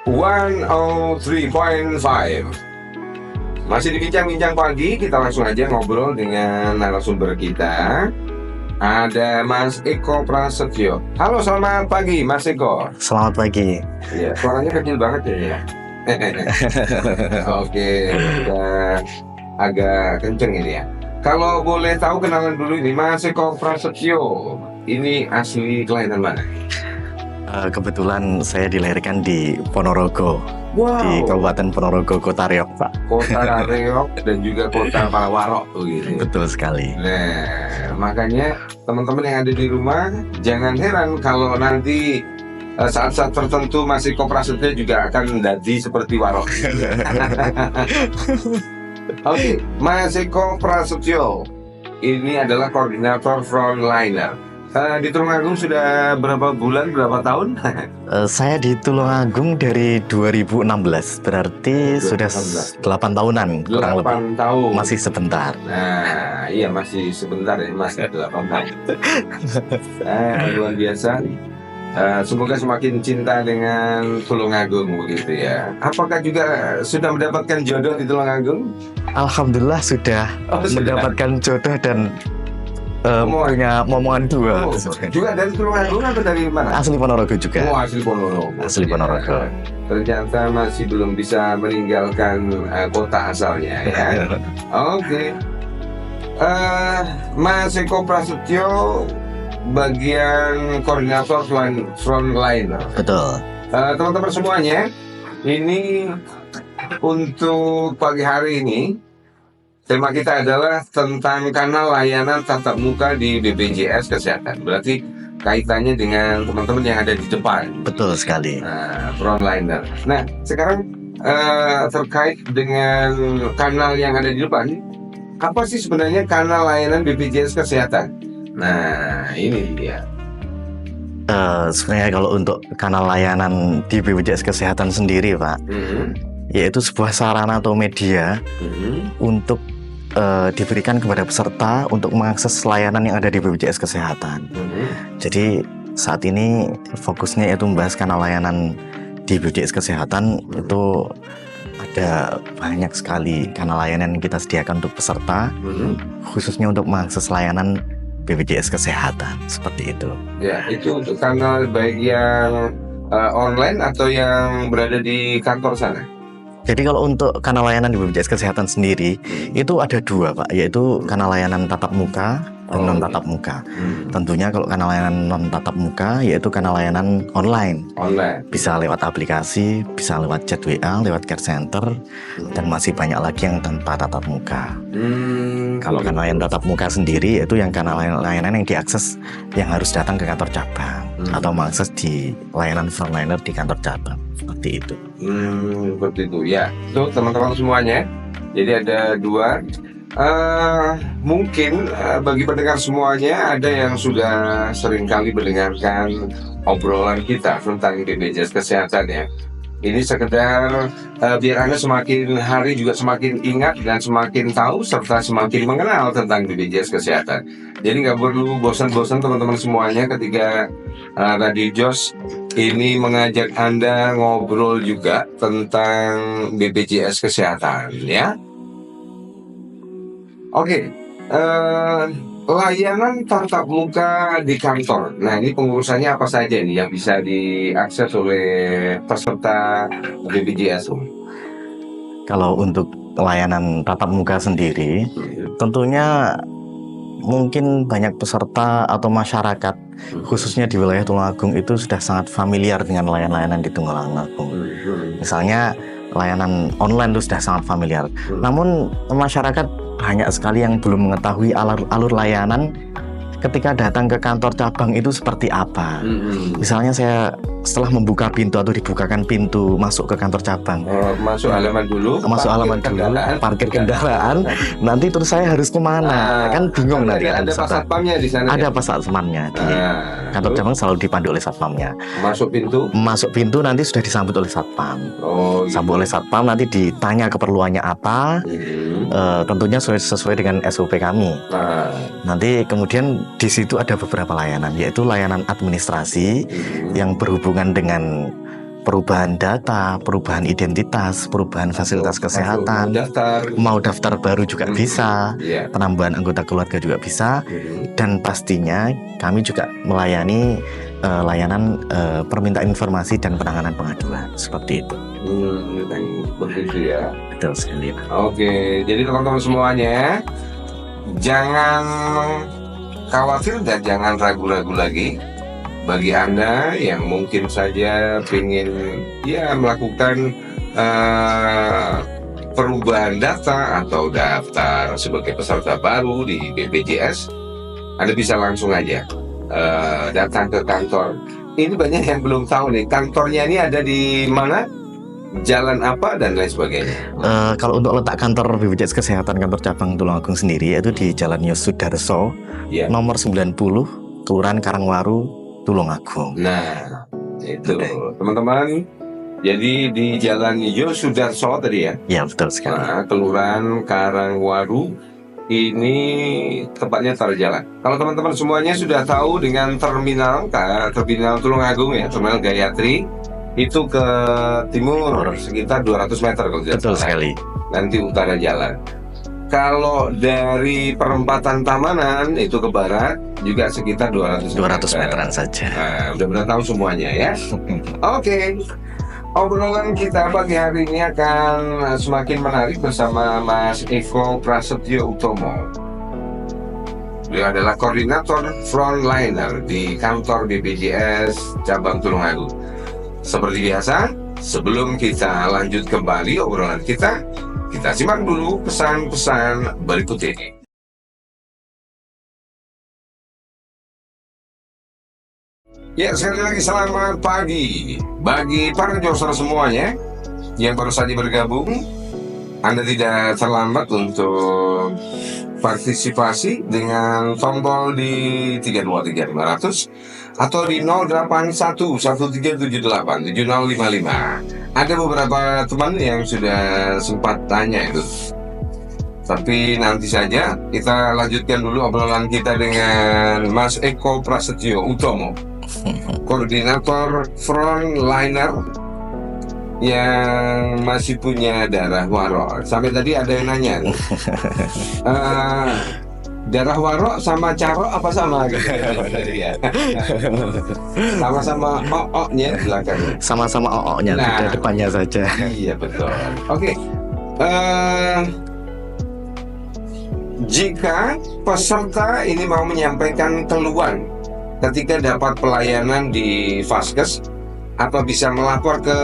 103.5. Masih di Bincang-Bincang Pagi, kita langsung aja ngobrol dengan narasumber kita. Ada Mas Eko Prasetyo. Halo, selamat pagi Mas Eko. Selamat pagi. Iya, suaranya kecil banget ya. Oke, udah agak kenceng ini ya. Kalau boleh tahu kenalan dulu ini, Mas Eko Prasetyo. Ini asli kelahiran mana? Kebetulan saya dilahirkan di Ponorogo, di Kabupaten Ponorogo, Kota Riok, Pak. Kota Riok dan juga Kota Palawarok gitu. Betul sekali. Nah, makanya teman-teman yang ada di rumah jangan heran kalau nanti saat-saat tertentu masih Prasetyo juga akan menjadi seperti Warok. Oke, Mas Eko Prasetyo ini adalah koordinator frontliner. Di Tulungagung sudah berapa bulan, berapa tahun? Saya di Tulungagung dari 2016, berarti 2016. sudah 8 tahunan kurang lebih. 8 tahun. Masih sebentar. Nah, iya masih sebentar ya, Mas, 8 tahun. Luar biasa. Semoga semakin cinta dengan Tulungagung begitu ya. Apakah juga sudah mendapatkan jodoh di Tulungagung? Alhamdulillah sudah mendapatkan jodoh dan punya momongan 2. Juga dari Tulungagung atau dari mana? Asli Ponorogo juga. Asli Ponorogo. Asli Ponorogo. Ternyata masih belum bisa meninggalkan kota asalnya ya. Oke. Mas Eko Prasetyo bagian koordinator frontliner. Betul. Teman-teman semuanya, ini untuk pagi hari ini tema kita adalah tentang kanal layanan tatap muka di BPJS Kesehatan. Berarti kaitannya dengan teman-teman yang ada di depan. Betul sekali. Frontliner. Nah, sekarang terkait dengan kanal yang ada di depan, apa sih sebenarnya kanal layanan BPJS Kesehatan? Nah, ini dia. Sebenarnya kalau untuk kanal layanan di BPJS Kesehatan sendiri, Pak, yaitu sebuah sarana atau media untuk diberikan kepada peserta untuk mengakses layanan yang ada di BPJS Kesehatan. Jadi saat ini fokusnya yaitu membahas kanal layanan di BPJS Kesehatan. Itu ada banyak sekali kanal layanan yang kita sediakan untuk peserta, khususnya untuk mengakses layanan BPJS Kesehatan, seperti itu. Ya, itu untuk kanal baik yang online atau yang berada di kantor sana. Jadi kalau untuk kanal layanan di BPJS Kesehatan sendiri itu ada 2, Pak, yaitu kanal layanan tatap muka dan non tatap muka. Tentunya kalau kanal layanan non tatap muka yaitu kanal layanan online. Bisa lewat aplikasi, bisa lewat chat WA, lewat care center, dan masih banyak lagi yang tanpa tatap muka. Kalau kanal layanan tatap muka sendiri yaitu yang kanal layanan yang diakses yang harus datang ke kantor cabang atau mengakses di layanan frontliner di kantor cabang, seperti itu. Seperti itu ya. Tuh teman-teman semuanya. Jadi ada 2. Mungkin bagi pendengar semuanya ada yang sudah sering kali mendengarkan obrolan kita tentang BPJS Kesehatan ya. Ini sekedar biar Anda semakin hari juga semakin ingat dan semakin tahu serta semakin mengenal tentang BPJS Kesehatan. Jadi nggak perlu bosan-bosan teman-teman semuanya ketika Radio Jos ini mengajak Anda ngobrol juga tentang BPJS Kesehatan ya. Oke, layanan tatap muka di kantor. Nah, ini pengurusannya apa saja nih yang bisa diakses oleh peserta BPJS? Kalau untuk layanan tatap muka sendiri, tentunya mungkin banyak peserta atau masyarakat, khususnya di wilayah Tulungagung itu sudah sangat familiar dengan layanan-layanan di Tulungagung. Misalnya layanan online itu sudah sangat familiar. Namun masyarakat banyak sekali yang belum mengetahui alur layanan ketika datang ke kantor cabang itu seperti apa. Misalnya saya setelah membuka pintu atau dibukakan pintu masuk ke kantor cabang, masuk halaman dulu, parkir kendaraan, nanti terus saya harus kemana? Kan bingung nanti. Ada pas satpamnya di sana. Ada pas satpamnya di kantor cabang, selalu dipandu oleh satpamnya. Masuk pintu nanti sudah disambut oleh satpam. Sambut oleh satpam, nanti ditanya keperluannya apa. Tentunya sesuai dengan SOP kami. Nanti kemudian di situ ada beberapa layanan, yaitu layanan administrasi yang berhubungan dengan perubahan data, perubahan identitas, perubahan fasilitas kesehatan, mau daftar baru juga bisa, penambahan anggota keluarga juga bisa, dan pastinya kami juga melayani layanan permintaan informasi dan penanganan pengaduan seperti itu. Begitu ya. Betul sekali. Oke, jadi teman-teman semuanya jangan khawatir dan jangan ragu-ragu lagi. Bagi Anda yang mungkin saja ingin melakukan perubahan data atau daftar sebagai peserta baru di BPJS, Anda bisa langsung aja datang ke kantor. Ini banyak yang belum tahu nih, kantornya ini ada di mana, jalan apa, dan lain sebagainya. Kalau untuk letak kantor BPJS Kesehatan kantor cabang Tulungagung sendiri itu di Jalan Yosudarso, nomor 90, Kelurahan Karangwaru, Tulungagung. Nah, itu teman-teman. Jadi di Jalan Yosudarso tadi ya? Ya, betul sekali. Nah, Kelurahan Karangwaru ini tepatnya terjalan. Kalau teman-teman semuanya sudah tahu dengan terminal Tulungagung ya, terminal Gayatri, itu ke timur sekitar 200 meter kalau tidak salah. Betul sekali. Nanti utara jalan. Kalau dari perempatan Tamanan itu ke barat juga sekitar 200 meteran saja. Nah, udah tahu semuanya ya. Oke. Obrolan kita pagi hari ini akan semakin menarik bersama Mas Eko Prasetyo Utomo. Beliau adalah koordinator frontliner di kantor BPJS cabang Tulungagung. Seperti biasa, sebelum kita lanjut kembali obrolan kita simak dulu pesan-pesan berikut ini. Ya, sekali lagi selamat pagi bagi para jurusara semuanya yang baru saja bergabung. Anda tidak terlambat untuk partisipasi dengan tombol di 323500 atau di 081137870555. Ada beberapa teman yang sudah sempat tanya itu. Tapi nanti saja kita lanjutkan dulu obrolan kita dengan Mas Eko Prasetyo Utomo, koordinator frontliner yang masih punya darah waro. Sampai tadi ada yang nanya, darah waro sama caro apa sama? Sama-sama oo-nya belakang. Sama-sama oo-nya, tidak depannya saja. Iya betul. Oke. Jika peserta ini mau menyampaikan keluhan ketika dapat pelayanan di Vaskes, apa bisa melapor ke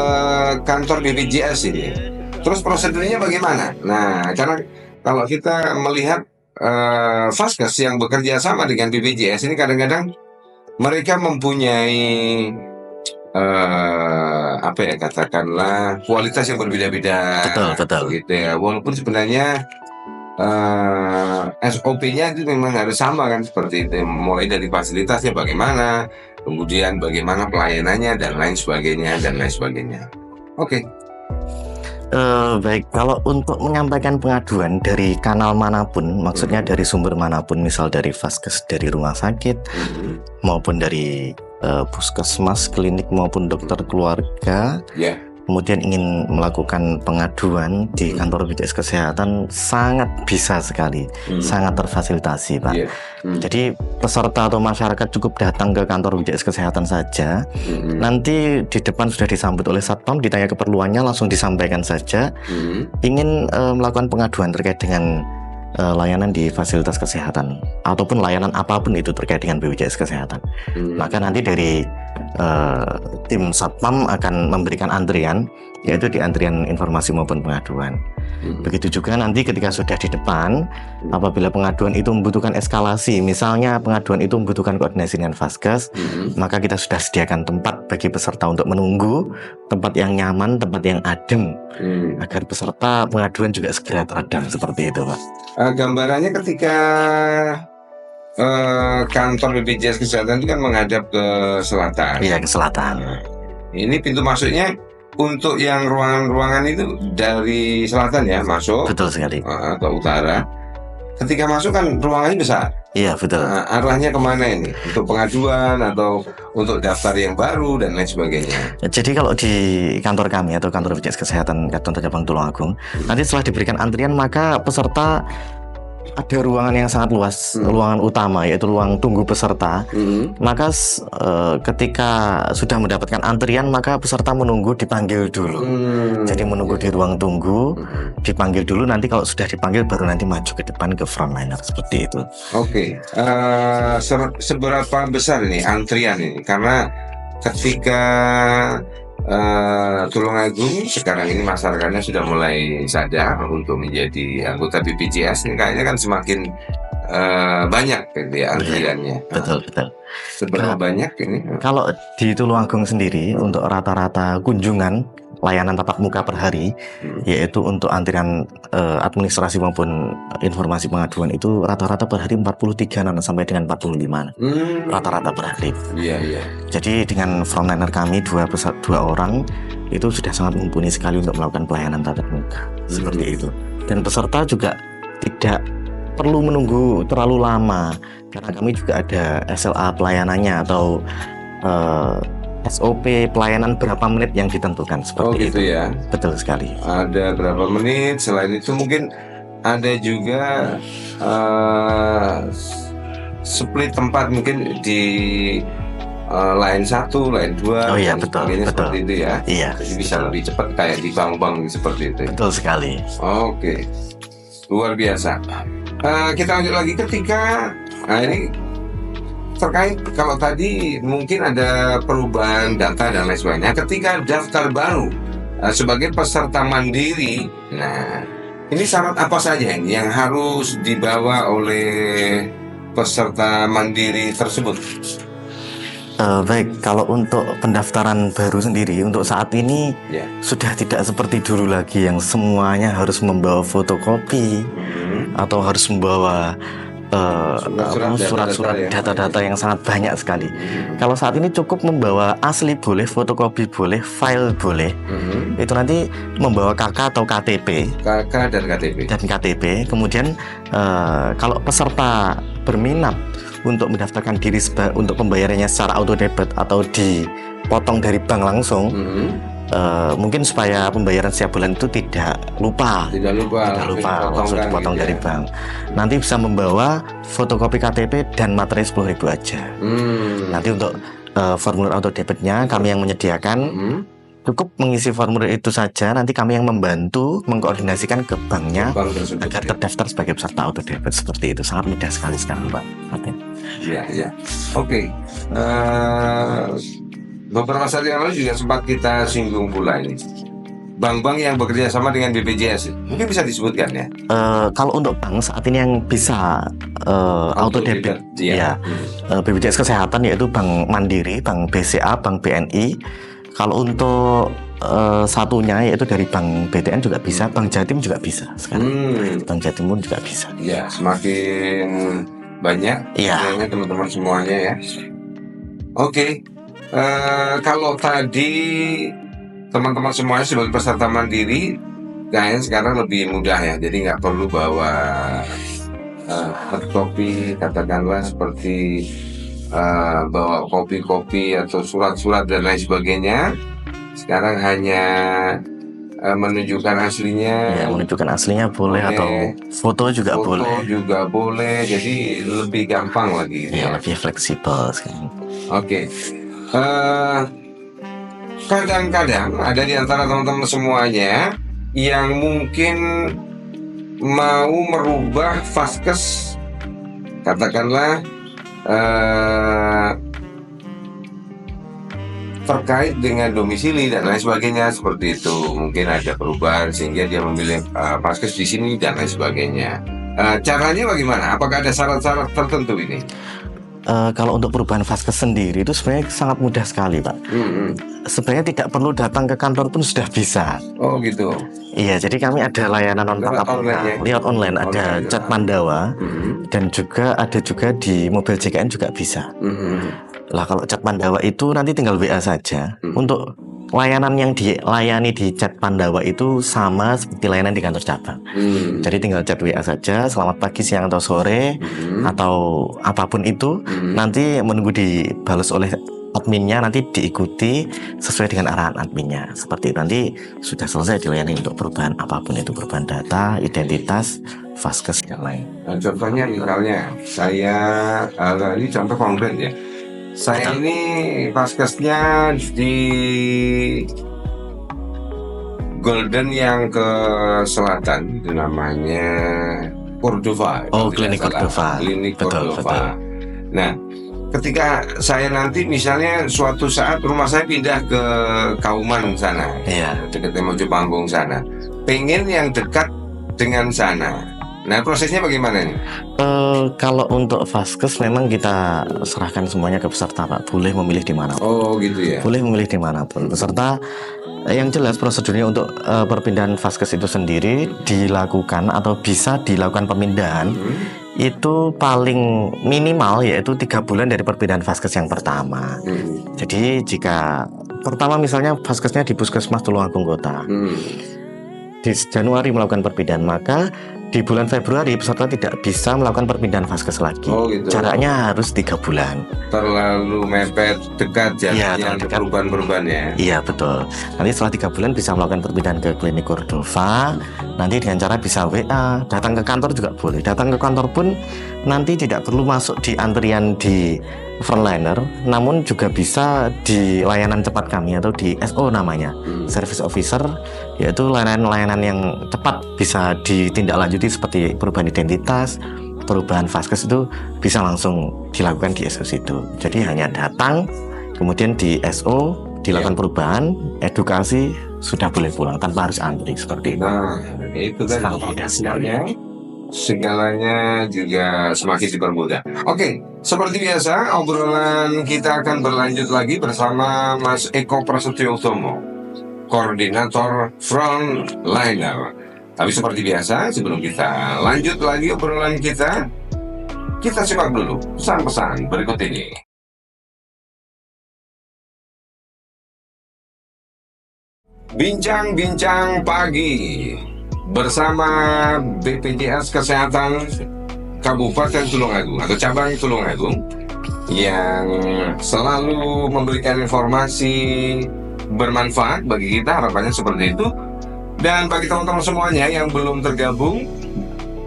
kantor BPJS ini? Terus prosedurnya bagaimana? Nah, karena kalau kita melihat Vaskes yang bekerja sama dengan BPJS ini kadang-kadang mereka mempunyai katakanlah kualitas yang berbeda-beda. Betul. Gitu ya. Walaupun sebenarnya SOP-nya itu memang harus sama kan, seperti itu, mulai dari fasilitasnya bagaimana, kemudian bagaimana pelayanannya dan lain sebagainya. Oke. Baik, kalau untuk menyampaikan pengaduan dari kanal manapun, maksudnya dari sumber manapun, misal dari Vaskes, dari rumah sakit, maupun dari puskesmas, klinik maupun dokter keluarga, kemudian ingin melakukan pengaduan di kantor BPJS Kesehatan, sangat bisa sekali, sangat terfasilitasi, Pak. Jadi peserta atau masyarakat cukup datang ke kantor BPJS Kesehatan saja. Nanti di depan sudah disambut oleh satpam, ditanya keperluannya, langsung disampaikan saja. Ingin melakukan pengaduan terkait dengan layanan di fasilitas kesehatan ataupun layanan apapun itu terkait dengan BPJS Kesehatan. Maka nanti dari tim satpam akan memberikan antrian, yaitu di antrian informasi maupun pengaduan. Begitu juga nanti ketika sudah di depan, apabila pengaduan itu membutuhkan eskalasi, misalnya pengaduan itu membutuhkan koordinasi dengan Vaskes, maka kita sudah sediakan tempat bagi peserta untuk menunggu, tempat yang nyaman, tempat yang adem, agar peserta pengaduan juga segera teredam, seperti itu, Pak. Gambarannya ketika kantor BPJS Kesehatan itu kan menghadap ke selatan. Iya, ke selatan. Ini pintu masuknya untuk yang ruangan-ruangan itu dari selatan ya masuk. Betul sekali. Ke utara. Ketika masuk kan ruangannya besar. Iya, betul. Arahnya kemana ini? Untuk pengaduan atau untuk daftar yang baru dan lain sebagainya? Jadi kalau di kantor kami atau kantor BPJS Kesehatan Kantor Cabang Tulungagung, nanti setelah diberikan antrian maka peserta ada ruangan yang sangat luas, ruangan utama yaitu ruang tunggu peserta. Maka ketika sudah mendapatkan antrian maka peserta menunggu dipanggil dulu. Jadi menunggu di ruang tunggu, dipanggil dulu, nanti kalau sudah dipanggil baru nanti maju ke depan ke frontliner seperti itu. Oke, seberapa besar ini antrian ini? Karena ketika Tulungagung sekarang ini masyarakatnya sudah mulai sadar untuk menjadi anggota BPJS, ini kayaknya kan semakin banyak gitu ya antriannya. Betul. Seberapa banyak ini? Kalau di Tulungagung sendiri untuk rata-rata kunjungan layanan tatap muka per hari, yaitu untuk antrian administrasi maupun informasi pengaduan itu rata-rata per hari 43 sampai dengan 45 rata-rata per hari. Iya. Jadi dengan frontliner kami dua orang itu sudah sangat mumpuni sekali untuk melakukan pelayanan tatap muka seperti itu. Dan peserta juga tidak perlu menunggu terlalu lama karena kami juga ada SLA pelayanannya atau SOP pelayanan berapa menit yang ditentukan seperti gitu itu. Ya. Betul sekali. Ada berapa menit. Selain itu mungkin ada juga split tempat mungkin di line 1, line 2. Oh iya, betul. Seperti itu ya. Iya. Jadi bisa lebih cepat kayak di bank-bank seperti itu. Betul sekali. Oke. Luar biasa. Kita lanjut lagi ketika ini terkait kalau tadi mungkin ada perubahan data dan lain sebagainya. Ketika daftar baru sebagai peserta mandiri, nah ini syarat apa saja yang harus dibawa oleh peserta mandiri tersebut? Baik, kalau untuk pendaftaran baru sendiri untuk saat ini sudah tidak seperti dulu lagi yang semuanya harus membawa fotokopi atau harus membawa surat-surat data-data yang sangat banyak sekali. Kalau saat ini cukup membawa asli boleh, fotokopi boleh, file boleh. Itu nanti membawa KK atau KTP. KK dan KTP. Dan KTP. Kemudian kalau peserta berminat untuk mendaftarkan diri untuk pembayarannya secara auto debit atau dipotong dari bank langsung, mungkin supaya pembayaran setiap bulan itu tidak lupa langsung dipotong dari bank. Nanti bisa membawa fotokopi KTP dan materi 10.000 aja. Nanti untuk formulir auto debitnya kami yang menyediakan. Cukup mengisi formulir itu saja, nanti kami yang membantu mengkoordinasikan ke banknya agar terdaftar sebagai peserta auto debit seperti itu. Sangat mudah sekali sekarang, Pak. Iya. Oke. Beberapa saat yang lalu juga sempat kita singgung pula ini bank-bank yang bekerja sama dengan BPJS, mungkin bisa disebutkan ya? Kalau untuk bank saat ini yang bisa auto debit, BPJS Kesehatan yaitu Bank Mandiri, Bank BCA, Bank BNI. Kalau untuk satunya yaitu dari Bank BTN juga bisa, Bank Jatim juga bisa sekarang. Bank Jatim pun juga bisa. Ya, semakin banyak teman-teman semuanya ya. Oke. Kalau tadi teman-teman semuanya sebagai peserta mandiri, kayaknya sekarang lebih mudah ya. Jadi nggak perlu bawa hard copy, katakanlah seperti bawa kopi-kopi atau surat-surat dan lain sebagainya. Sekarang hanya menunjukkan aslinya. Ya, menunjukkan aslinya boleh atau foto juga boleh. Jadi lebih gampang lagi. Ya, lebih fleksibel sekarang. Oke. Kadang-kadang ada di antara teman-teman semuanya yang mungkin mau merubah vaskes, katakanlah terkait dengan domisili dan lain sebagainya seperti itu. Mungkin ada perubahan sehingga dia memilih vaskes di sini dan lain sebagainya. Caranya bagaimana? Apakah ada syarat-syarat tertentu ini? Kalau untuk perubahan vaskes sendiri itu sebenarnya sangat mudah sekali, Pak. Sebenarnya tidak perlu datang ke kantor pun sudah bisa. Oh gitu. Iya, jadi kami ada layanan tatap muka lewat online, ada chat Mandawa dan juga ada di mobil JKN juga bisa. Lah kalau chat Mandawa itu nanti tinggal WA saja. Untuk layanan yang dilayani di Chat Pandawa itu sama seperti layanan di kantor cabang. Jadi tinggal chat WA saja, selamat pagi, siang atau sore atau apapun itu, nanti menunggu dibalas oleh adminnya, nanti diikuti sesuai dengan arahan adminnya. Seperti itu, nanti sudah selesai dilayani untuk perubahan apapun itu, perubahan data, identitas, vaskes dan lain. Nah, contohnya misalnya saya ini contoh konkret ya. Saya ini vaskesnya di Golden yang ke selatan, itu namanya Cordova. Oh, Klinik Cordova. Klinik Betul, Cordova. betul. Nah, ketika saya nanti misalnya suatu saat rumah saya pindah ke Kauman sana, Iya. dekat Mojo Panggung sana, pengen yang dekat dengan sana. Nah, prosesnya bagaimana nih? Kalau untuk vaskes memang kita serahkan semuanya ke peserta, Pak. Boleh memilih di mana. Oh, gitu ya. Boleh memilih dimanapun. Peserta yang jelas prosedurnya untuk perpindahan vaskes itu sendiri dilakukan atau bisa dilakukan pemindahan itu paling minimal yaitu 3 bulan dari perpindahan vaskes yang pertama. Jadi jika pertama misalnya vaskesnya di Puskesmas Tulungagung Kota, di Januari melakukan perpindahan, maka di bulan Februari peserta tidak bisa melakukan perpindahan vaskes lagi. Oh, gitu. Jaraknya harus 3 bulan. Terlalu mepet dekat Iya, jaraknya untuk dekat. perubahan-perubahan ya. Iya, betul. Nanti setelah 3 bulan bisa melakukan perpindahan ke Klinik Cordova. Nanti dengan cara bisa WA, datang ke kantor juga boleh. Datang ke kantor pun nanti tidak perlu masuk di antrian di frontliner, namun juga bisa di layanan cepat kami atau di SO namanya, Service Officer, yaitu layanan-layanan yang cepat bisa ditindaklanjuti seperti perubahan identitas, perubahan vaskes itu bisa langsung dilakukan di SO situ. Jadi hanya datang, kemudian di SO dilakukan perubahan, edukasi, sudah boleh pulang tanpa harus antri seperti itu. Nah, itu kan segalanya juga semakin dipermudah. Oke, seperti biasa obrolan kita akan berlanjut lagi bersama Mas Eko Prasetyo Utomo, koordinator Frontliner. Tapi seperti biasa, sebelum kita lanjut lagi obrolan kita simak dulu pesan-pesan berikut ini. Bincang-bincang pagi bersama BPJS Kesehatan Kabupaten Tulungagung atau cabang Tulungagung yang selalu memberikan informasi bermanfaat bagi kita, harapannya seperti itu. Dan bagi teman-teman semuanya yang belum tergabung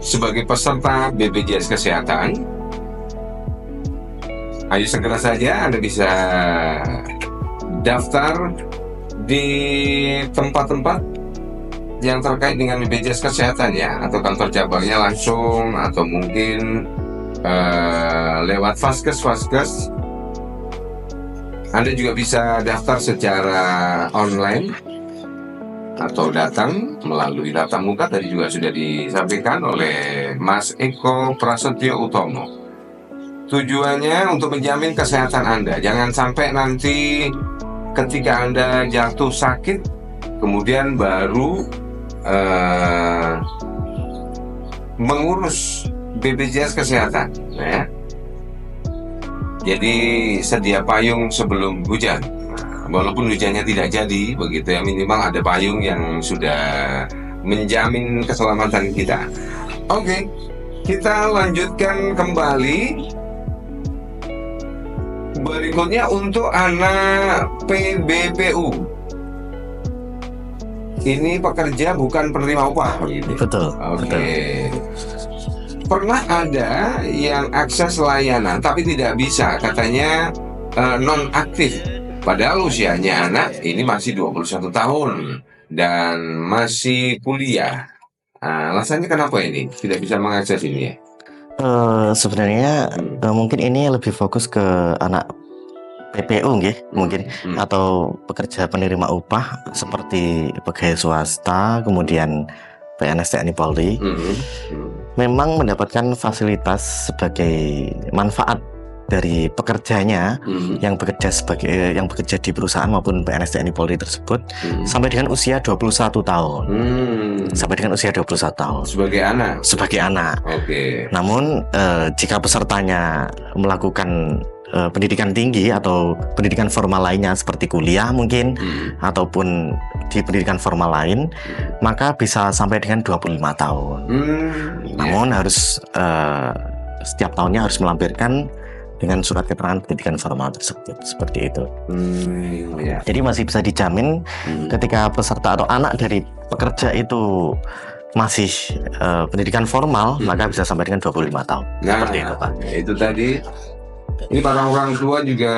sebagai peserta BPJS Kesehatan, ayo segera saja Anda bisa daftar di tempat-tempat yang terkait dengan BPJS Kesehatan ya, atau kantor cabangnya langsung, atau mungkin lewat vaskes. Anda juga bisa daftar secara online atau datang melalui tatap muka. Tadi juga sudah disampaikan oleh Mas Eko Prasetyo Utomo. Tujuannya untuk menjamin kesehatan Anda. Jangan sampai nanti ketika Anda jatuh sakit kemudian baru mengurus BPJS Kesehatan ya. Jadi sedia payung sebelum hujan. Walaupun hujannya tidak jadi begitu ya, minimal ada payung yang sudah menjamin keselamatan kita. Oke, kita lanjutkan kembali. Berikutnya untuk anak PBPU. Ini pekerja bukan penerima upah begitu. Betul. Oke. Betul. Pernah ada yang akses layanan tapi tidak bisa, katanya non aktif. Padahal usianya anak ini masih 21 tahun dan masih kuliah. Alasannya kenapa ini tidak bisa mengakses ini ya? Sebenarnya mungkin ini lebih fokus ke anak PPU mungkin atau pekerja penerima upah seperti pegawai swasta, kemudian PNS TNI Polri. Memang mendapatkan fasilitas sebagai manfaat dari pekerjanya yang bekerja di perusahaan maupun PNS TNI Polri tersebut sampai dengan usia 21 tahun. Sampai dengan usia 21 tahun. Sebagai anak. Oke. Namun jika pesertanya melakukan pendidikan tinggi atau pendidikan formal lainnya seperti kuliah mungkin ataupun di pendidikan formal lain, maka bisa sampai dengan 25 tahun. Namun harus setiap tahunnya harus melampirkan dengan surat keterangan pendidikan formal tersebut, seperti itu. Jadi masih bisa dijamin ketika peserta atau anak dari pekerja itu masih pendidikan formal, maka bisa sampai dengan 25 tahun. Seperti itu, Pak. Itu tadi. Ini para orang tua juga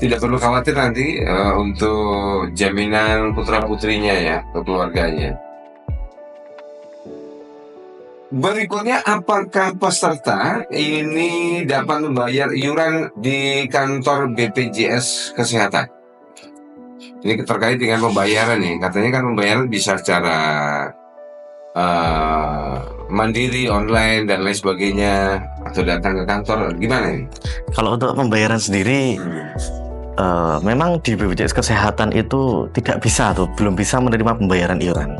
tidak perlu khawatir nanti untuk jaminan putra putrinya ya, ke keluarganya. Berikutnya, apakah peserta ini dapat membayar iuran di kantor BPJS Kesehatan? Ini terkait dengan pembayaran nih, katanya kan pembayaran bisa secara mandiri, online dan lain sebagainya, atau datang ke kantor, gimana ini? Kalau untuk pembayaran sendiri, memang di BPJS Kesehatan itu tidak bisa belum bisa menerima pembayaran iuran.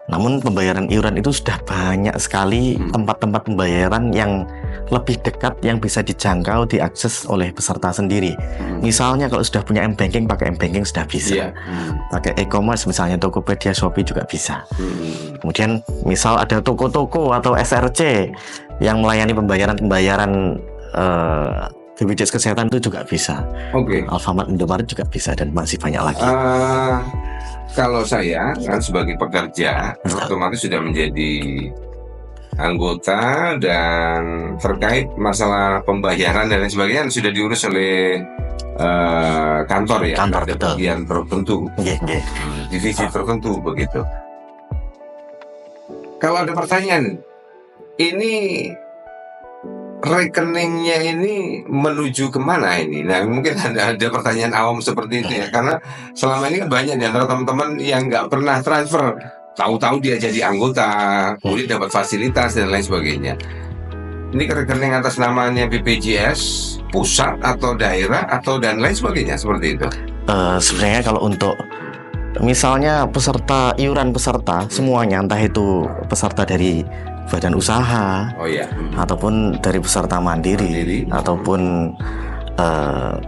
Namun pembayaran iuran itu sudah banyak sekali tempat-tempat pembayaran yang lebih dekat yang bisa dijangkau, diakses oleh peserta sendiri. Misalnya kalau sudah punya M-Banking, pakai M-Banking sudah bisa. Pakai e-commerce misalnya Tokopedia, Shopee juga bisa. Kemudian misal ada toko-toko atau SRC yang melayani pembayaran BPJS Kesehatan itu juga bisa. Alfamart, Indomaret juga bisa, dan masih banyak lagi. Kalau saya kan sebagai pekerja otomatis sudah menjadi anggota, dan terkait masalah pembayaran dan lain sebagainya sudah diurus oleh kantor ya, kantor, ada bagian tertentu, divisi tertentu begitu. Kalau ada pertanyaan, ini rekeningnya ini menuju kemana ini? Nah, mungkin ada pertanyaan awam seperti itu ya, karena selama ini kan banyak di antara teman-teman yang nggak pernah transfer, tahu-tahu dia jadi anggota, kemudian dapat fasilitas dan lain sebagainya. Ini rekening atas namanya BPJS pusat atau daerah atau dan lain sebagainya seperti itu. Sebenarnya kalau untuk misalnya peserta, iuran peserta semuanya, entah itu peserta dari badan usaha, ataupun dari peserta mandiri, ataupun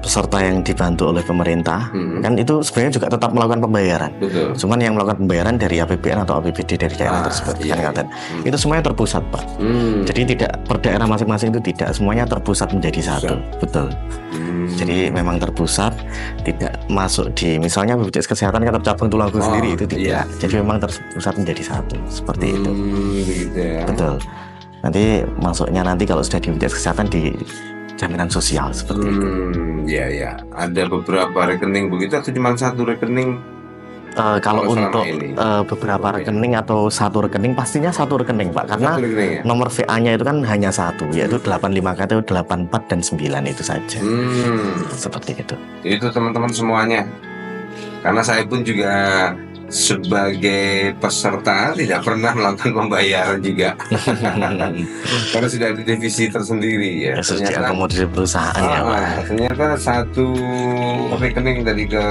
peserta yang dibantu oleh pemerintah, kan itu sebenarnya juga tetap melakukan pembayaran. Cuman yang melakukan pembayaran dari APBN atau APBD dari daerah tersebut, itu semuanya terpusat, Pak. Jadi tidak per daerah masing-masing, itu tidak semuanya terpusat menjadi satu. Betul. Jadi memang terpusat, tidak masuk di misalnya BPJS Kesehatan kantor cabang Tulungagung sendiri, itu tidak. Jadi memang terpusat menjadi satu, seperti itu. Gitu ya. Betul. Nanti masuknya kalau sudah di BPJS Kesehatan di jaminan sosial seperti itu. Ya. Ada beberapa rekening begitu atau cuma satu rekening? Kalau untuk beberapa rekening atau satu rekening, pastinya satu rekening, Pak, karena nomor VA-nya itu kan hanya satu, yaitu 85 KTU 84 dan 9 itu saja. Seperti itu. Itu teman-teman semuanya. Karena saya pun juga sebagai peserta tidak pernah melakukan pembayaran juga. Karena sudah ada divisi tersendiri ya. Ternyata akomodasi perusahaan ya, Pak. Ternyata satu rekening dari ke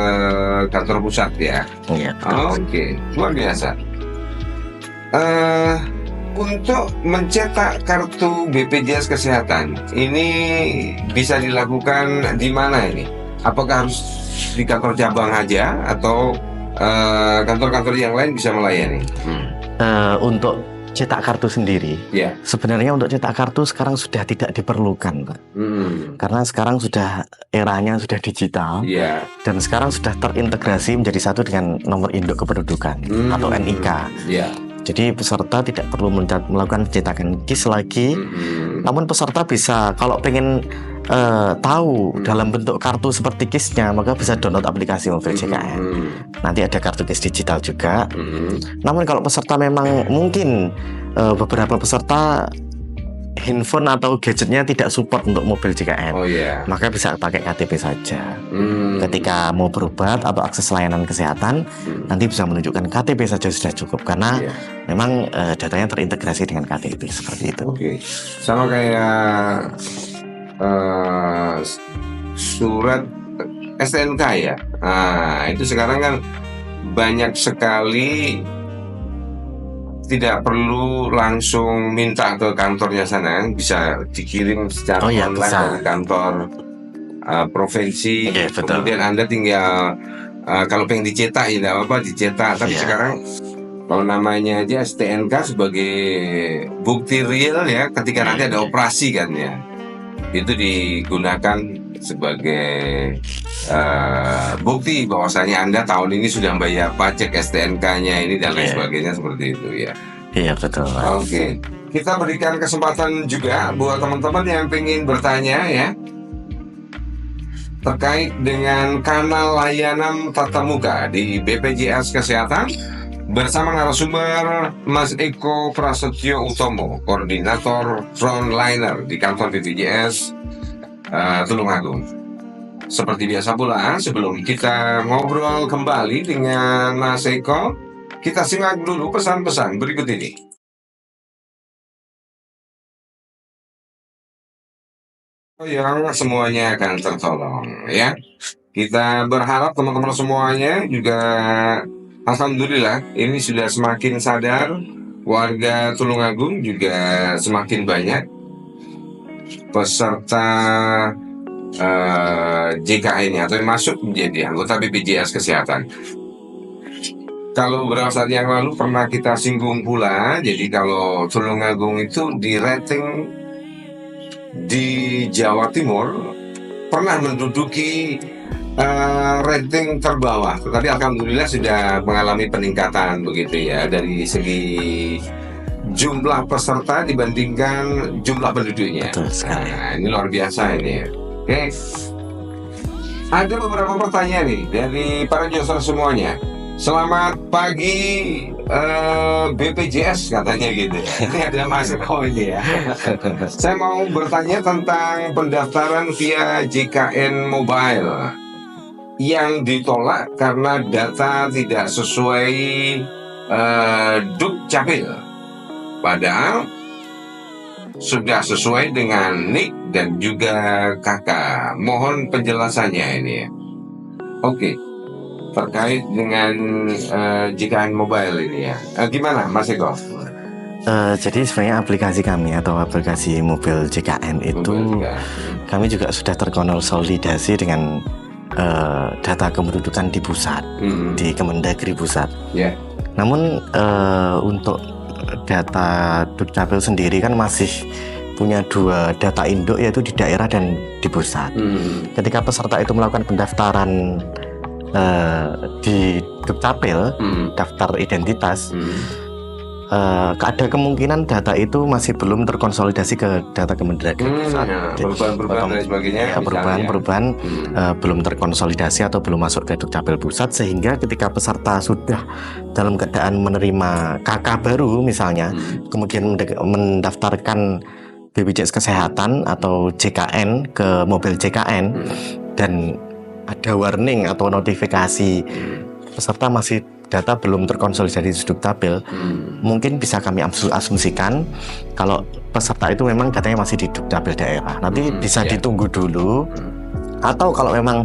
kantor pusat ya. Oke, luar biasa. Untuk mencetak kartu BPJS Kesehatan ini bisa dilakukan di mana ini? Apakah harus di kantor cabang aja atau kantor-kantor yang lain bisa melayani? Untuk cetak kartu sendiri, sebenarnya untuk cetak kartu sekarang sudah tidak diperlukan, Pak. Karena sekarang sudah eranya sudah digital, dan sekarang sudah terintegrasi menjadi satu dengan nomor induk kependudukan atau NIK. Jadi peserta tidak perlu melakukan cetakan KIS lagi. Namun peserta bisa, kalau pengen tahu dalam bentuk kartu seperti KIS-nya, maka bisa download aplikasi Mobil JKN. Nanti ada kartu KIS digital juga. Namun kalau peserta memang mungkin beberapa peserta handphone atau gadgetnya tidak support untuk Mobil JKN, maka bisa pakai KTP saja. Ketika mau berobat atau akses layanan kesehatan, nanti bisa menunjukkan KTP saja sudah cukup, karena memang datanya terintegrasi dengan KTP seperti itu. Sama kayak surat STNK ya. Itu sekarang kan banyak sekali tidak perlu langsung minta ke kantornya sana, bisa dikirim secara online bisa. dari kantor provinsi. Betul. Kemudian Anda tinggal kalau pengen dicetak ya tidak apa-apa dicetak. Tapi sekarang kalau namanya aja STNK sebagai bukti real ya, ketika nanti ada operasi kan ya, itu digunakan sebagai bukti bahwasanya Anda tahun ini sudah bayar pajak STNK-nya ini dan lain sebagainya seperti itu ya. Iya betul. Oke, kita berikan kesempatan juga buat teman-teman yang ingin bertanya ya terkait dengan kanal layanan tatap muka di BPJS Kesehatan bersama narasumber Mas Eko Prasetyo Utomo, koordinator frontliner di kantor BPJS Tulungagung. Seperti biasa pula, sebelum kita ngobrol kembali dengan Mas Eko, kita simak dulu pesan-pesan berikut ini. Yang semuanya akan tertolong ya. Kita berharap teman-teman semuanya juga alhamdulillah ini sudah semakin sadar, warga Tulungagung juga semakin banyak peserta JKN atau yang masuk menjadi anggota BPJS Kesehatan. Kalau beberapa saat yang lalu pernah kita singgung pula, jadi kalau Tulungagung itu di rating di Jawa Timur pernah menduduki rating terbawah, tetapi alhamdulillah sudah mengalami peningkatan begitu ya dari segi jumlah peserta dibandingkan jumlah penduduknya. Nah, ini luar biasa ini ya. Oke, ada beberapa pertanyaan nih dari para user semuanya. Selamat pagi BPJS katanya gitu. Ini ada Mas Eko ini ya. Saya mau bertanya tentang pendaftaran via JKN Mobile yang ditolak karena data tidak sesuai Dukcapil. Padahal sudah sesuai dengan NIK dan juga KK. Mohon penjelasannya ini ya. Oke. Terkait dengan JKN Mobile ini ya, gimana Mas Eko? Jadi sebenarnya aplikasi kami atau aplikasi mobil JKN itu kami juga sudah terkonsolidasi dengan data kependudukan di pusat, di Kemendagri pusat. Namun untuk data Dukcapil sendiri kan masih punya dua data induk, yaitu di daerah dan di pusat. Ketika peserta itu melakukan pendaftaran di Dukcapil, daftar identitas, ada kemungkinan data itu masih belum terkonsolidasi ke data Kemendagri pusat. Perubahan dan sebagainya. Perubahan belum terkonsolidasi atau belum masuk ke Dukcapil pusat, sehingga ketika peserta sudah dalam keadaan menerima KK baru misalnya, kemudian mendaftarkan BPJS Kesehatan atau JKN ke mobil JKN dan ada warning atau notifikasi peserta masih data belum terkonsolidasi di Dukcapil, mungkin bisa kami asumsikan kalau peserta itu memang datanya masih di Dukcapil daerah. Nanti bisa ditunggu dulu, atau kalau memang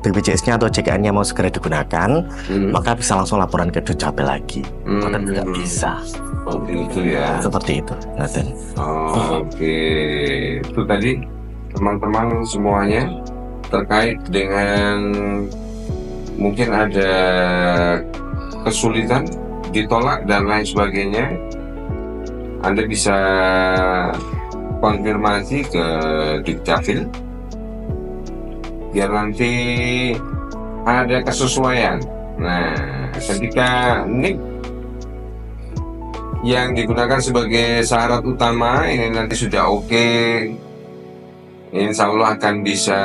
BPJS-nya atau JKN-nya mau segera digunakan, maka bisa langsung laporan ke Dukcapil lagi. Atau juga bisa. Itu ya. Seperti itu. Oke. Itu tadi teman-teman semuanya terkait dengan mungkin ada kesulitan, ditolak dan lain sebagainya, Anda bisa konfirmasi ke Dukcapil biar nanti ada kesesuaian. Nah, ketika NIK yang digunakan sebagai syarat utama ini nanti sudah oke, insya Allah akan bisa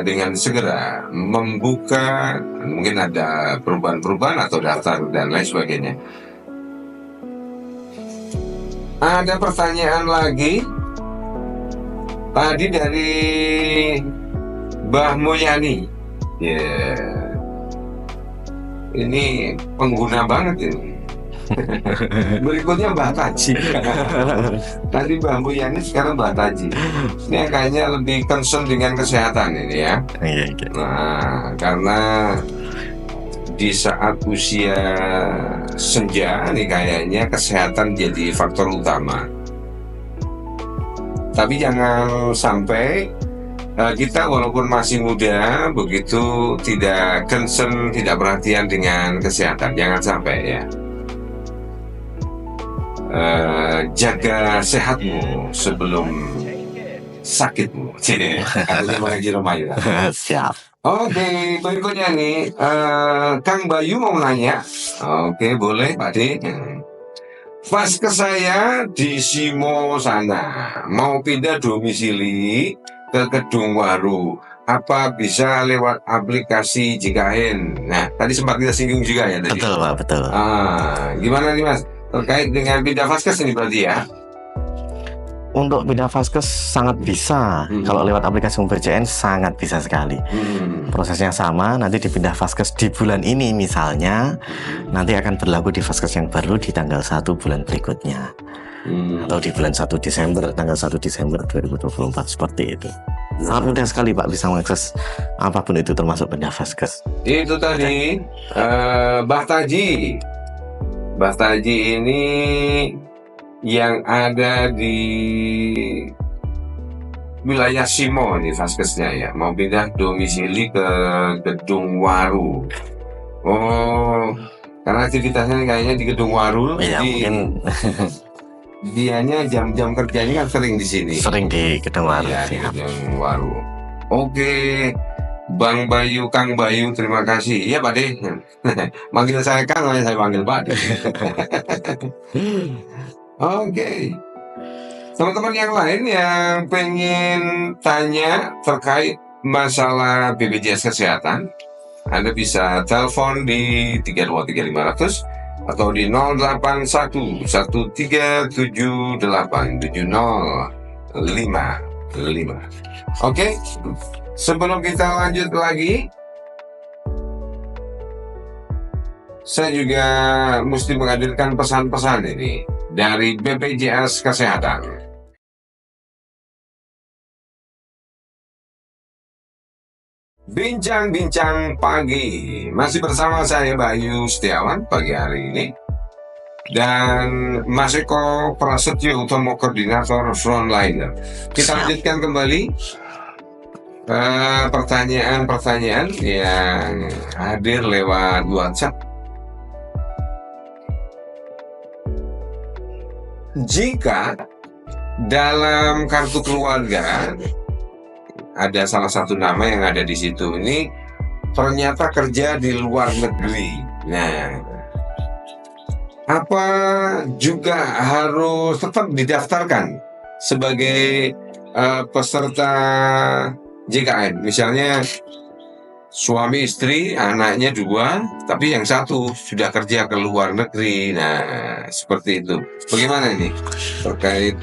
dengan segera membuka, mungkin ada perubahan-perubahan atau daftar dan lain sebagainya. Ada pertanyaan lagi tadi dari Mbah Moyani. Ini pengguna banget ini. Berikutnya Mbak Taji. Tadi Mbak Muyani, sekarang Mbak Taji. Ini kayaknya lebih concern dengan kesehatan ini ya. Nah, karena di saat usia senja nih kayaknya kesehatan jadi faktor utama. Tapi jangan sampai kita walaupun masih muda begitu tidak concern, tidak perhatian dengan kesehatan. Jangan sampai ya. Jaga sehatmu sebelum sakitmu. Jadi artinya mengaji remaja. Siap. Oke, berikutnya nih Kang Bayu mau nanya. Oke, boleh Pak D. Vaskes saya di Simo sana, mau pindah domisili ke Kedung Waru. Apa bisa lewat aplikasi JKN? Nah, tadi sempat kita singgung juga ya tadi. Betul Pak, betul. Gimana nih Mas? Terkait dengan pindah vaskes ini berarti ya? Untuk pindah vaskes sangat bisa. Kalau lewat aplikasi BPJS sangat bisa sekali. Prosesnya sama, nanti dipindah vaskes di bulan ini misalnya, nanti akan berlaku di vaskes yang baru di tanggal 1 bulan berikutnya. Atau di bulan 1 Desember, tanggal 1 Desember 2024, seperti itu. Sangat mudah sekali Pak bisa mengakses apapun itu termasuk pindah vaskes. Itu tadi Mbah Taji ini yang ada di wilayah Simo nih vaskesnya ya, mau pindah domisili ke Kedung Waru. Oh, karena aktivitasnya kayaknya di Kedung Waru, Ya, jadi mungkin dianya jam-jam kerjanya kan sering di sini. sering di Kedung Waru. Ya, di Siap. Kedung Waru. Oke, Bang Bayu, Kang Bayu, terima kasih. Iya Pak De. Manggil saya Kang, saya panggil Pak De. Oke. Teman-teman yang lain yang pengen tanya terkait masalah BPJS Kesehatan, Anda bisa telepon di 323 500 atau di 081 1378 7055. Oke, sebelum kita lanjut lagi, saya juga mesti menghadirkan pesan-pesan ini dari BPJS Kesehatan. Bincang-bincang pagi, masih bersama saya Bayu Setiawan pagi hari ini, dan Mas Eko Prasetyo Utomo, Koordinator Frontliner. Kita lanjutkan kembali pertanyaan-pertanyaan yang hadir lewat WhatsApp. Jika dalam kartu keluarga ada salah satu nama yang ada di situ ini ternyata kerja di luar negeri, nah, apa juga harus tetap didaftarkan sebagai peserta JKN? Misalnya suami istri, anaknya 2, tapi yang satu sudah kerja ke luar negeri. Nah, seperti itu. Bagaimana ini terkait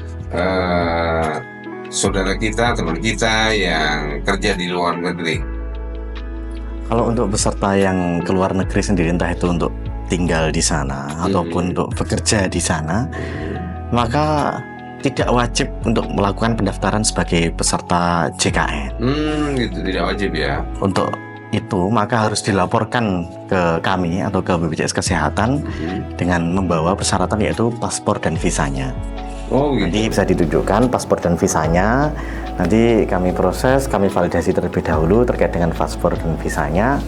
saudara kita, teman kita yang kerja di luar negeri? Kalau untuk peserta yang ke luar negeri sendiri, entah itu untuk tinggal di sana ataupun untuk bekerja di sana, maka tidak wajib untuk melakukan pendaftaran sebagai peserta JKN. Gitu, tidak wajib ya. Untuk itu maka harus dilaporkan ke kami atau ke BPJS Kesehatan dengan membawa persyaratan yaitu paspor dan visanya. Oh, gitu. Nanti bisa ditunjukkan paspor dan visanya, nanti kami proses, kami validasi terlebih dahulu terkait dengan paspor dan visanya.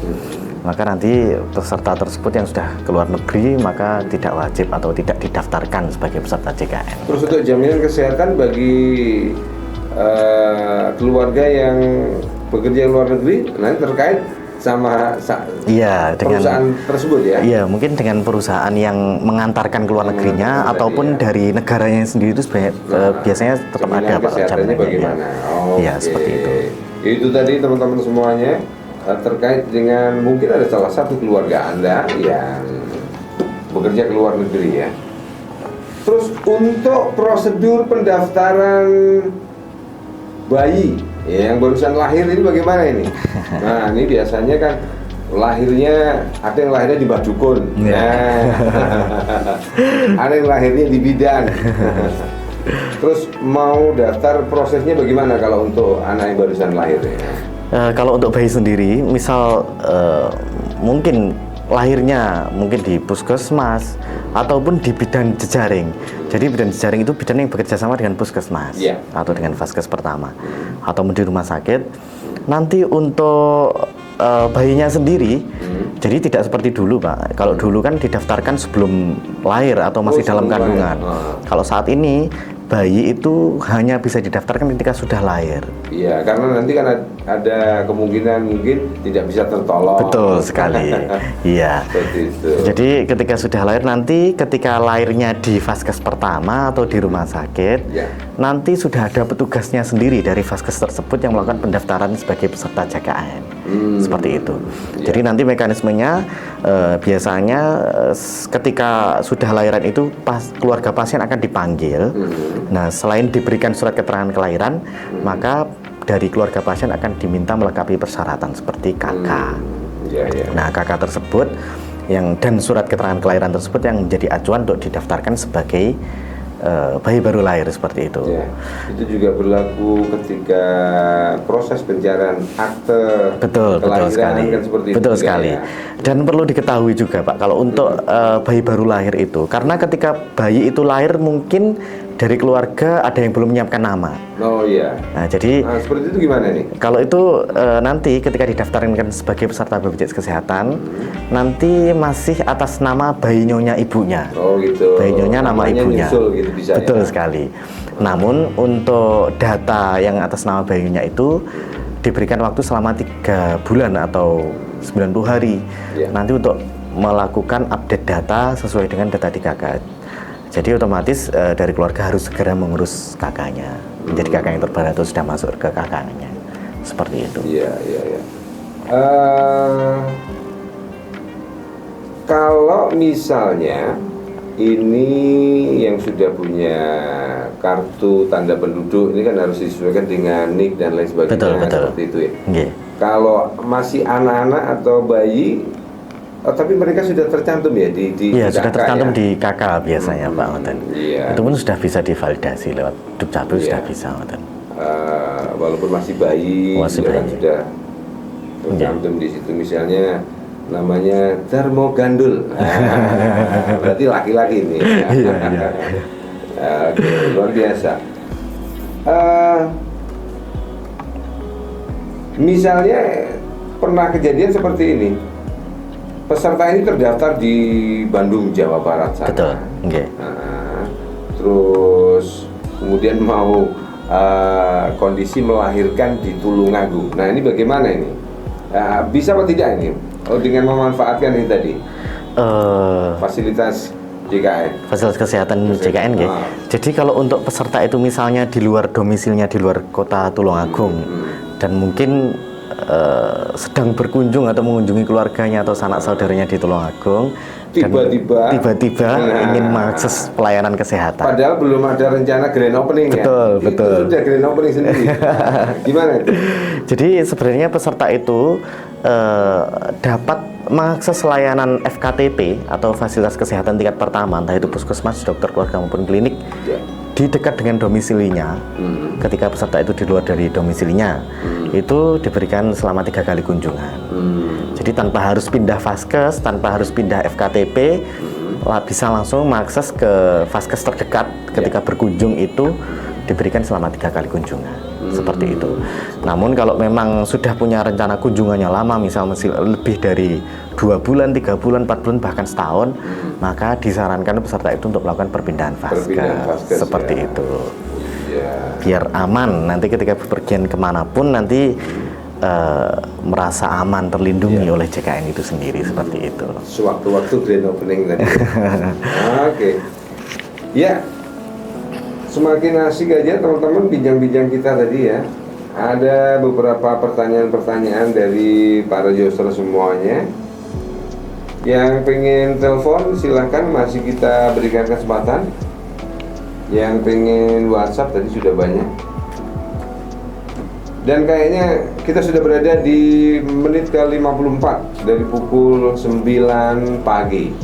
Maka nanti peserta tersebut yang sudah keluar negeri maka tidak wajib atau tidak didaftarkan sebagai peserta JKN. Terus untuk jaminan kesehatan bagi keluarga yang bekerja di luar negeri, nanti terkait sama Iya, dengan perusahaan tersebut ya? Iya, mungkin dengan perusahaan yang mengantarkan ke luar negerinya ataupun dari negaranya sendiri itu biasanya tetap ada Pak kesehatannya bagaimana? Iya, seperti itu. Itu tadi teman-teman semuanya terkait dengan mungkin ada salah satu keluarga Anda yang bekerja ke luar negeri ya. Terus untuk prosedur pendaftaran bayi ya, yang barusan lahir ini bagaimana ini? Nah, ini biasanya kan lahirnya ada yang lahirnya di Mbah Dukun, nah, ada yang lahirnya di bidan. Terus mau daftar prosesnya bagaimana kalau untuk anak yang barusan lahir? Kalau untuk bayi sendiri, misal mungkin lahirnya mungkin di puskesmas ataupun di bidan jejaring. Jadi bidan jejaring itu bidan yang bekerja sama dengan puskesmas atau dengan vaskes pertama ataupun di rumah sakit. Nanti untuk bayinya sendiri, jadi tidak seperti dulu Pak. Kalau dulu kan didaftarkan sebelum lahir atau masih dalam kandungan. Kalau saat ini bayi itu hanya bisa didaftarkan ketika sudah lahir. Iya, karena nanti kan ada kemungkinan mungkin tidak bisa tertolong. Betul sekali. Iya. Jadi ketika sudah lahir, nanti ketika lahirnya di vaskes pertama atau di rumah sakit, nanti sudah ada petugasnya sendiri dari vaskes tersebut yang melakukan pendaftaran sebagai peserta JKN. Seperti itu. Jadi nanti mekanismenya biasanya ketika sudah lahiran itu keluarga pasien akan dipanggil. Nah, selain diberikan surat keterangan kelahiran, maka dari keluarga pasien akan diminta melengkapi persyaratan seperti KK. Nah, KK tersebut dan surat keterangan kelahiran tersebut yang menjadi acuan untuk didaftarkan sebagai bayi baru lahir seperti itu. Itu juga berlaku ketika proses pencarian akte betul sekali. Kan seperti betul itu sekali. Dan perlu diketahui juga Pak, kalau untuk bayi baru lahir itu, karena ketika bayi itu lahir mungkin dari keluarga ada yang belum menyiapkan nama. Oh iya. Nah, jadi seperti itu gimana nih? Kalau itu nanti ketika didaftarkan sebagai peserta BPJS Kesehatan, nanti masih atas nama bayi nyonya ibunya. Oh gitu. Bayi nyonya nama ibunya. Nyusul gitu bisa, betul sekali. Namun untuk data yang atas nama bayinya itu diberikan waktu selama 3 bulan atau 90 hari. Nanti untuk melakukan update data sesuai dengan data di KK. Jadi otomatis dari keluarga harus segera mengurus kakaknya. Menjadi kakak yang terbaru itu sudah masuk ke kakaknya. Seperti itu. Iya. Kalau misalnya ini yang sudah punya kartu tanda penduduk, ini kan harus disesuaikan dengan NIK dan lain sebagainya. Betul. Seperti itu ya. Kalau masih anak-anak atau bayi, tapi mereka sudah tercantum ya di Iya, sudah KK, tercantum di KK biasanya Pak Ngoten. Iya. Itu pun sudah bisa divalidasi lewat Dukcapil, sudah bisa Ngoten. Walaupun masih bayi, kan sudah tercantum di situ, misalnya namanya Darmo Gandul. Berarti laki-laki ini. Iya. Luar biasa. Misalnya pernah kejadian seperti ini. Peserta ini terdaftar di Bandung, Jawa Barat sana. Betul. Terus kemudian mau kondisi melahirkan di Tulungagung. Nah, ini bagaimana ini? Bisa atau tidak ini? Dengan memanfaatkan ini tadi fasilitas JKN. Fasilitas kesehatan JKN ya. Jadi kalau untuk peserta itu misalnya di luar domisilnya di luar kota Tulungagung dan mungkin sedang berkunjung atau mengunjungi keluarganya atau sanak saudaranya di Tulungagung, tiba-tiba ingin mengakses pelayanan kesehatan. Padahal belum ada rencana grand opening. Betul. Itu sudah grand opening sendiri. Gimana itu? Jadi sebenarnya peserta itu dapat mengakses layanan FKTP atau fasilitas kesehatan tingkat pertama, entah itu puskesmas, dokter keluarga maupun klinik, di dekat dengan domisilinya. Ketika peserta itu di luar dari domisilinya, itu diberikan selama 3 kali kunjungan. Jadi tanpa harus pindah vaskes, tanpa harus pindah FKTP, bisa langsung mengakses ke vaskes terdekat ketika berkunjung itu diberikan selama 3 kali kunjungan. Seperti itu. Namun kalau memang sudah punya rencana kunjungannya lama, misalnya lebih dari 2 bulan, 3 bulan, 4 bulan, bahkan setahun, maka disarankan peserta itu untuk melakukan perpindahan vaskes. Seperti itu. Biar aman, nanti ketika bepergian kemanapun nanti merasa aman, terlindungi oleh JKN itu sendiri. Seperti itu. Sewaktu-waktu grand opening tadi. Oke. Ya. Semakin asik aja teman-teman bincang-bincang kita tadi ya. Ada beberapa pertanyaan-pertanyaan dari para user semuanya. Yang pengen telepon silahkan, masih kita berikan kesempatan. Yang pengen WhatsApp tadi sudah banyak. Dan kayaknya kita sudah berada di menit ke-54 dari pukul 9 pagi.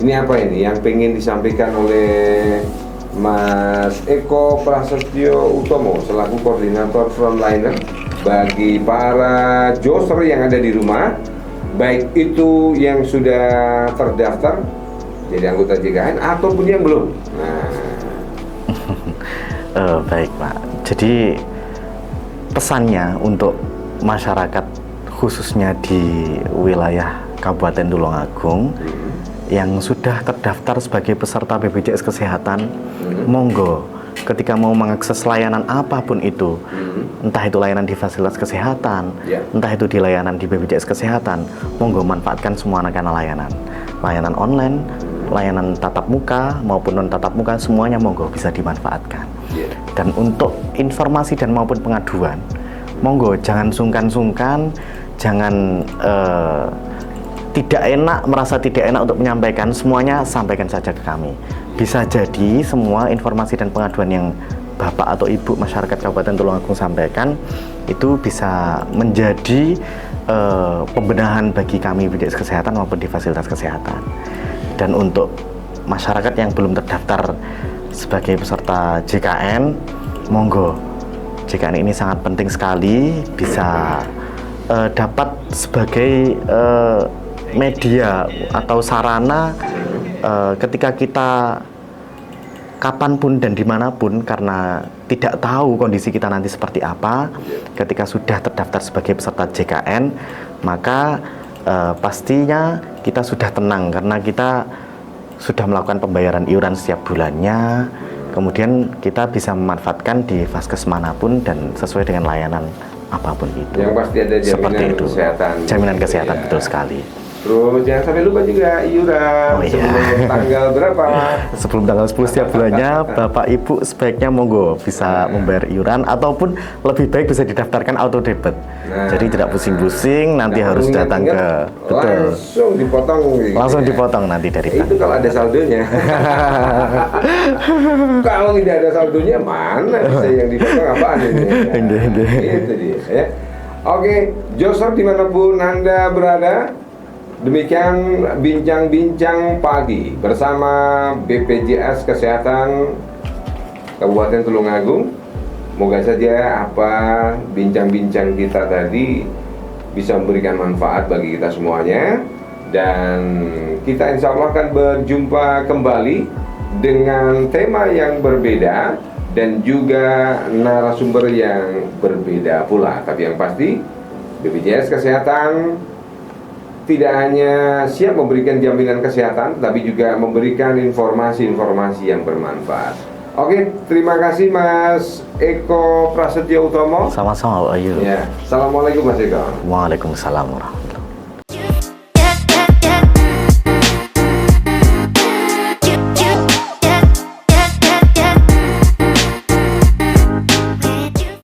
Ini apa ini yang pengen disampaikan oleh Mas Eko Prasetyo Utomo selaku koordinator frontliner bagi para joser yang ada di rumah baik itu yang sudah terdaftar jadi anggota JKN ataupun yang belum. Baik Pak, jadi pesannya untuk masyarakat khususnya di wilayah Kabupaten Tulungagung yang sudah terdaftar sebagai peserta BPJS Kesehatan, monggo ketika mau mengakses layanan apapun itu, entah itu layanan di fasilitas kesehatan, entah itu di layanan di BPJS Kesehatan, monggo manfaatkan semua layanan online, layanan tatap muka maupun non tatap muka, semuanya monggo bisa dimanfaatkan. Dan untuk informasi dan maupun pengaduan, monggo jangan sungkan-sungkan, jangan merasa tidak enak untuk menyampaikan, semuanya sampaikan saja ke kami. Bisa jadi semua informasi dan pengaduan yang Bapak atau Ibu masyarakat Kabupaten Tulungagung sampaikan itu bisa menjadi pembenahan bagi kami BPJS Kesehatan maupun di fasilitas kesehatan. Dan untuk masyarakat yang belum terdaftar sebagai peserta JKN, monggo, JKN ini sangat penting sekali, bisa dapat sebagai media atau sarana ketika kita kapanpun dan dimanapun, karena tidak tahu kondisi kita nanti seperti apa ketika sudah terdaftar sebagai peserta JKN, maka pastinya kita sudah tenang karena kita sudah melakukan pembayaran iuran setiap bulannya, kemudian kita bisa memanfaatkan di vaskes manapun dan sesuai dengan layanan apapun itu. Yang pasti ada jaminan kesehatan. Jaminan kesehatan, betul sekali. Terus jangan sampai lupa juga iuran sebelum tanggal berapa? Sebelum tanggal 10 setiap bulannya, Bapak Ibu sebaiknya monggo bisa membayar iuran ataupun lebih baik bisa didaftarkan auto debit. Jadi tidak pusing-pusing nanti harus datang ke langsung dipotong nanti dari bank. Itu kalau ada saldonya. Kalau tidak ada saldonya mana bisa yang dipotong apaan ini? Itu dia ya. Oke, Joseph dimanapun Anda berada, demikian bincang-bincang pagi bersama BPJS Kesehatan Kabupaten Tulungagung. Moga saja apa bincang-bincang kita tadi bisa memberikan manfaat bagi kita semuanya. Dan kita insya Allah akan berjumpa kembali dengan tema yang berbeda dan juga narasumber yang berbeda pula. Tapi yang pasti BPJS Kesehatan tidak hanya siap memberikan jaminan kesehatan, tapi juga memberikan informasi-informasi yang bermanfaat. Oke, terima kasih Mas Eko Prasetyo Utomo. Sama-sama Pak Ayu. Ya, assalamualaikum Mas Eko. Waalaikumsalam warahmatullahi wabarakatuh.